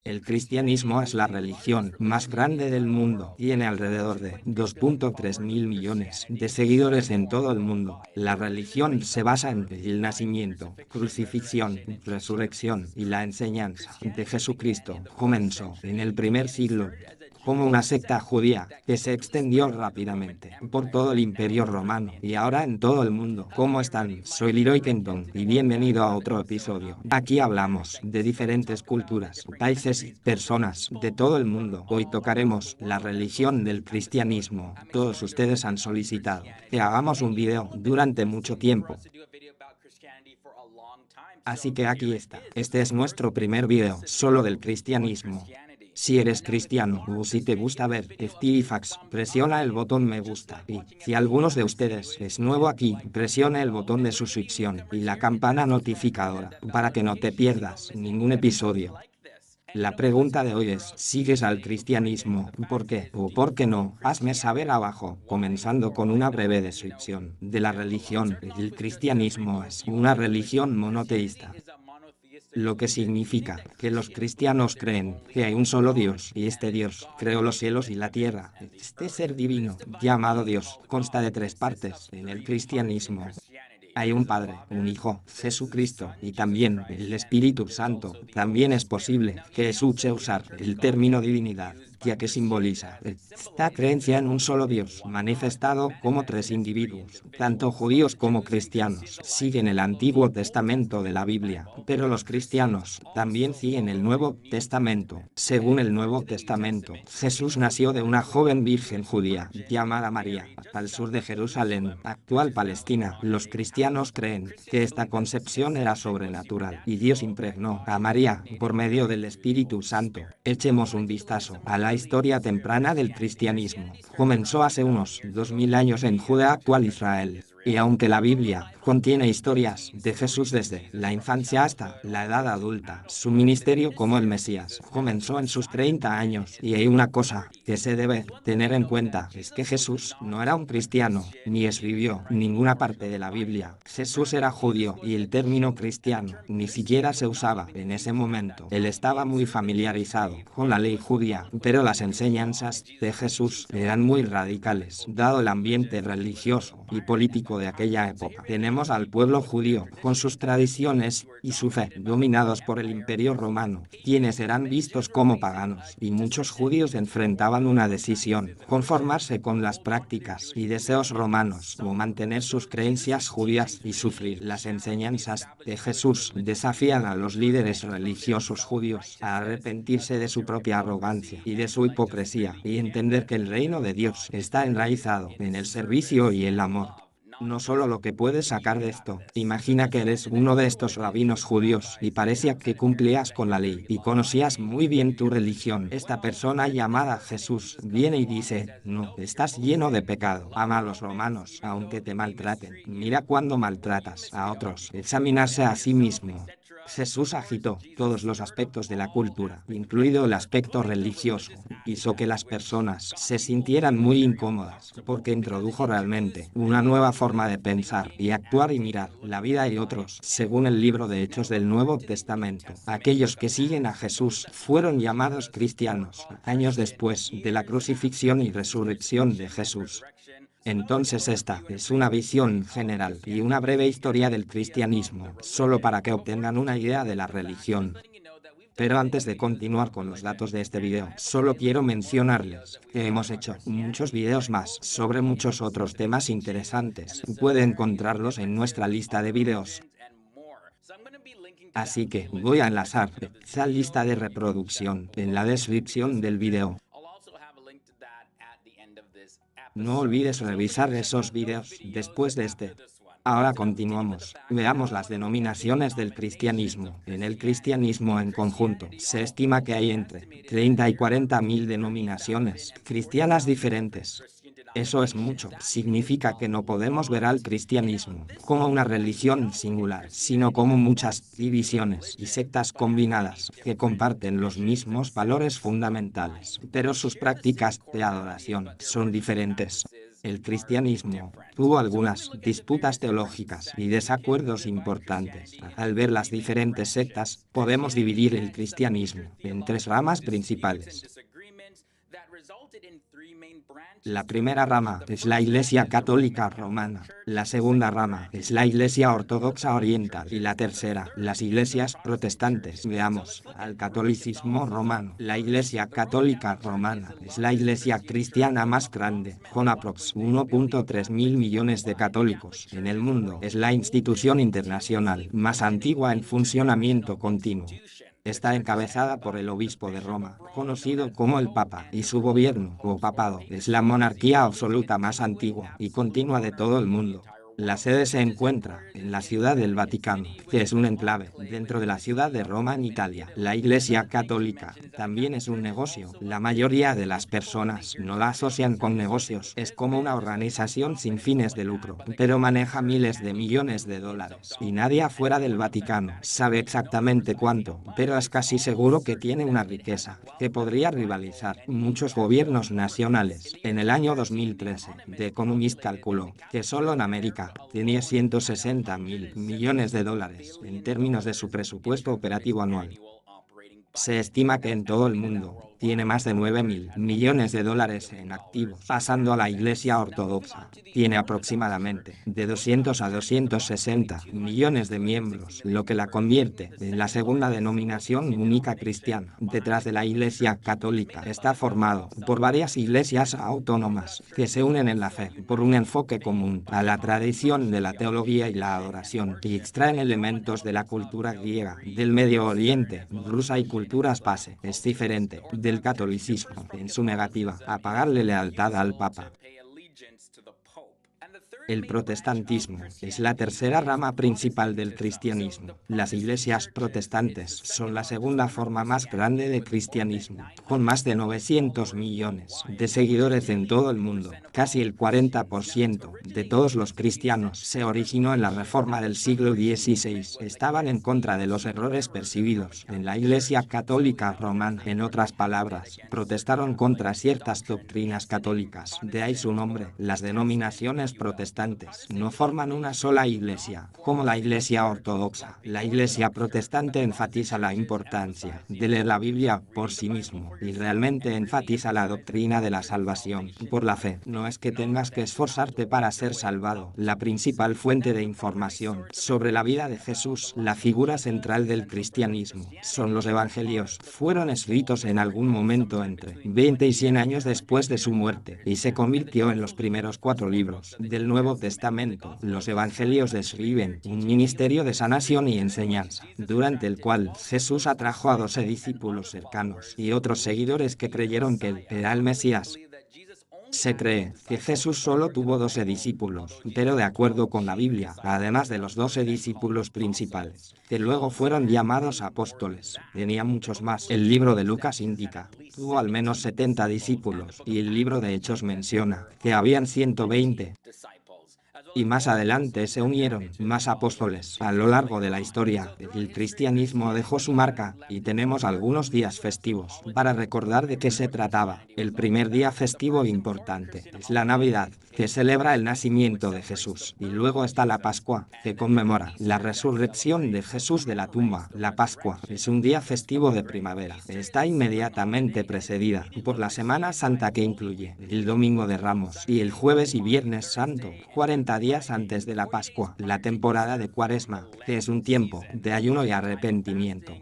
El cristianismo es la religión más grande del mundo. Tiene alrededor de 2.3 mil millones de seguidores en todo el mundo. La religión se basa en el nacimiento, crucifixión, resurrección y la enseñanza de Jesucristo. Comenzó en el primer siglo como una secta judía que se extendió rápidamente por todo el Imperio Romano y ahora en todo el mundo. ¿Cómo están? Soy Leroy Kenton y bienvenido a otro episodio. Aquí hablamos de diferentes culturas, países y personas de todo el mundo. Hoy tocaremos la religión del cristianismo. Todos ustedes han solicitado que hagamos un video durante mucho tiempo. Así que aquí está. Este es nuestro primer video solo del cristianismo. Si eres cristiano o si te gusta ver FTFax, presiona el botón me gusta. Y si algunos de ustedes es nuevo aquí, presiona el botón de suscripción y la campana notificadora para que no te pierdas ningún episodio. La pregunta de hoy es, ¿sigues al cristianismo? ¿Por qué o por qué no? Hazme saber abajo, comenzando con una breve descripción de la religión. El cristianismo es una religión monoteísta, lo que significa que los cristianos creen que hay un solo Dios, y este Dios creó los cielos y la tierra. Este ser divino, llamado Dios, consta de tres partes en el cristianismo. Hay un Padre, un Hijo, Jesucristo, y también el Espíritu Santo. También es posible que se use usar el término divinidad, ya que simboliza esta creencia en un solo Dios, manifestado como tres individuos. Tanto judíos como cristianos siguen el Antiguo Testamento de la Biblia, pero los cristianos también siguen el Nuevo Testamento. Según el Nuevo Testamento, Jesús nació de una joven virgen judía, llamada María, al sur de Jerusalén, actual Palestina. Los cristianos creen que esta concepción era sobrenatural, y Dios impregnó a María por medio del Espíritu Santo. Echemos un vistazo a la historia temprana del cristianismo. Comenzó hace unos 2000 años en Judea, actual Israel. Y aunque la Biblia contiene historias de Jesús desde la infancia hasta la edad adulta, su ministerio como el Mesías comenzó en sus 30 años. Y hay una cosa que se debe tener en cuenta, es que Jesús no era un cristiano, ni escribió ninguna parte de la Biblia. Jesús era judío y el término cristiano ni siquiera se usaba en ese momento. Él estaba muy familiarizado con la ley judía, pero las enseñanzas de Jesús eran muy radicales, dado el ambiente religioso y político de aquella época. Tenemos al pueblo judío, con sus tradiciones y su fe, dominados por el Imperio Romano, quienes eran vistos como paganos, y muchos judíos enfrentaban una decisión: conformarse con las prácticas y deseos romanos, o mantener sus creencias judías y sufrir las enseñanzas de Jesús. Desafían a los líderes religiosos judíos a arrepentirse de su propia arrogancia y de su hipocresía, y entender que el reino de Dios está enraizado en el servicio y el amor. No solo lo que puedes sacar de esto, imagina que eres uno de estos rabinos judíos y parecía que cumplías con la ley y conocías muy bien tu religión. Esta persona llamada Jesús viene y dice: no, estás lleno de pecado. Ama a los romanos, aunque te maltraten. Mira cuando maltratas a otros. Examinarse a sí mismo. Jesús agitó todos los aspectos de la cultura, incluido el aspecto religioso. Hizo que las personas se sintieran muy incómodas, porque introdujo realmente una nueva forma de pensar y actuar y mirar la vida y otros. Según el libro de Hechos del Nuevo Testamento, aquellos que siguen a Jesús fueron llamados cristianos años después de la crucifixión y resurrección de Jesús. Entonces esta es una visión general y una breve historia del cristianismo, solo para que obtengan una idea de la religión. Pero antes de continuar con los datos de este video, solo quiero mencionarles que hemos hecho muchos videos más sobre muchos otros temas interesantes. Puede encontrarlos en nuestra lista de videos. Así que voy a enlazar esa lista de reproducción en la descripción del video. No olvides revisar esos videos después de este. Ahora continuamos. Veamos las denominaciones del cristianismo. En el cristianismo en conjunto, se estima que hay entre 30 y 40 mil denominaciones cristianas diferentes. Eso es mucho. Significa que no podemos ver al cristianismo como una religión singular, sino como muchas divisiones y sectas combinadas que comparten los mismos valores fundamentales, pero sus prácticas de adoración son diferentes. El cristianismo tuvo algunas disputas teológicas y desacuerdos importantes. Al ver las diferentes sectas, podemos dividir el cristianismo en tres ramas principales. La primera rama es la Iglesia Católica Romana, la segunda rama es la Iglesia Ortodoxa Oriental y la tercera, las iglesias protestantes. Veamos al catolicismo romano. La Iglesia Católica Romana es la iglesia cristiana más grande, con aprox 1.3 mil millones de católicos en el mundo. Es la institución internacional más antigua en funcionamiento continuo. Está encabezada por el obispo de Roma, conocido como el Papa, y su gobierno, o papado, es la monarquía absoluta más antigua y continua de todo el mundo. La sede se encuentra en la ciudad del Vaticano, que es un enclave dentro de la ciudad de Roma en Italia. La Iglesia Católica también es un negocio. La mayoría de las personas no la asocian con negocios. Es como una organización sin fines de lucro, pero maneja miles de millones de dólares. Y nadie afuera del Vaticano sabe exactamente cuánto, pero es casi seguro que tiene una riqueza que podría rivalizar muchos gobiernos nacionales. En el año 2013, The Economist calculó que solo en América tenía 160.000 millones de dólares en términos de su presupuesto operativo anual. Se estima que en todo el mundo tiene más de 9.000 millones de dólares en activos. Pasando a la Iglesia Ortodoxa, tiene aproximadamente de 200 a 260 millones de miembros, lo que la convierte en la segunda denominación única cristiana. Detrás de la Iglesia Católica está formado por varias iglesias autónomas que se unen en la fe por un enfoque común a la tradición de la teología y la adoración, y extraen elementos de la cultura griega, del Medio Oriente, rusa y culturas pase. Es diferente del catolicismo en su negativa a pagarle lealtad al Papa. El protestantismo es la tercera rama principal del cristianismo. Las iglesias protestantes son la segunda forma más grande de cristianismo, con más de 900 millones de seguidores en todo el mundo. Casi el 40% de todos los cristianos se originó en la Reforma del siglo XVI. Estaban en contra de los errores percibidos en la Iglesia Católica Romana. En otras palabras, protestaron contra ciertas doctrinas católicas. De ahí su nombre. Las denominaciones protestantes no forman una sola iglesia, como la Iglesia Ortodoxa. La Iglesia protestante enfatiza la importancia de leer la Biblia por sí mismo y realmente enfatiza la doctrina de la salvación por la fe. No es que tengas que esforzarte para ser salvado. La principal fuente de información sobre la vida de Jesús, la figura central del cristianismo, son los evangelios. Fueron escritos en algún momento entre 20 y 100 años después de su muerte y se convirtió en los primeros 4 libros del Nuevo Testamento. Los evangelios describen un ministerio de sanación y enseñanza, durante el cual Jesús atrajo a 12 discípulos cercanos y otros seguidores que creyeron que él era el Mesías. Se cree que Jesús solo tuvo 12 discípulos, pero de acuerdo con la Biblia, además de los 12 discípulos principales, que luego fueron llamados apóstoles, tenía muchos más. El libro de Lucas indica, tuvo al menos 70 discípulos, y el libro de Hechos menciona que habían 120. Y más adelante se unieron más apóstoles. A lo largo de la historia, el cristianismo dejó su marca, y tenemos algunos días festivos para recordar de qué se trataba. El primer día festivo importante es la Navidad, que celebra el nacimiento de Jesús, y luego está la Pascua, que conmemora la resurrección de Jesús de la tumba. La Pascua es un día festivo de primavera. Está inmediatamente precedida por la Semana Santa, que incluye el Domingo de Ramos y el Jueves y Viernes Santo, 40 días antes de la Pascua. La temporada de Cuaresma, que es un tiempo de ayuno y arrepentimiento.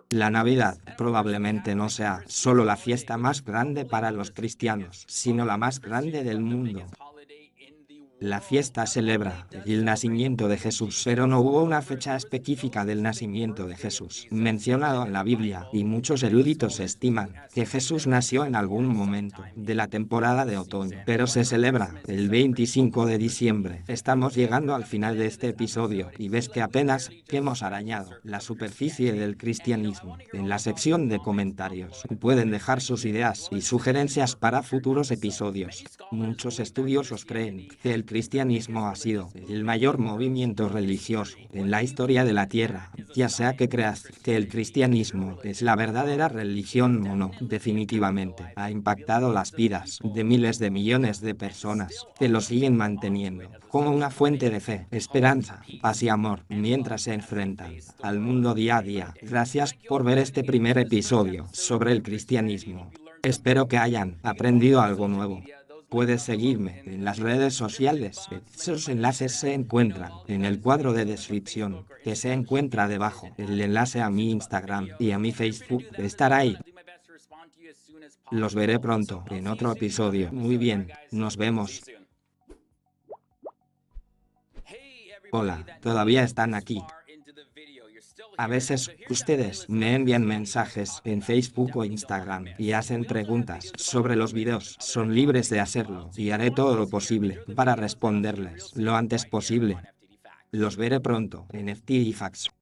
La Navidad probablemente no sea solo la fiesta más grande para los cristianos, sino la más grande del mundo. La fiesta celebra el nacimiento de Jesús, pero no hubo una fecha específica del nacimiento de Jesús mencionado en la Biblia, y muchos eruditos estiman que Jesús nació en algún momento de la temporada de otoño, pero se celebra el 25 de diciembre. Estamos llegando al final de este episodio, y ves que apenas hemos arañado la superficie del cristianismo. En la sección de comentarios pueden dejar sus ideas y sugerencias para futuros episodios. Muchos estudiosos creen que el cristianismo ha sido el mayor movimiento religioso en la historia de la Tierra, ya sea que creas que el cristianismo es la verdadera religión o no, definitivamente ha impactado las vidas de miles de millones de personas que lo siguen manteniendo como una fuente de fe, esperanza, paz y amor mientras se enfrentan al mundo día a día. Gracias por ver este primer episodio sobre el cristianismo. Espero que hayan aprendido algo nuevo. Puedes seguirme en las redes sociales. Esos enlaces se encuentran en el cuadro de descripción que se encuentra debajo. El enlace a mi Instagram y a mi Facebook estará ahí. Los veré pronto en otro episodio. Muy bien, nos vemos. Hola, todavía están aquí. A veces, ustedes me envían mensajes en Facebook o Instagram y hacen preguntas sobre los videos. Son libres de hacerlo y haré todo lo posible para responderles lo antes posible. Los veré pronto en FTDFacts.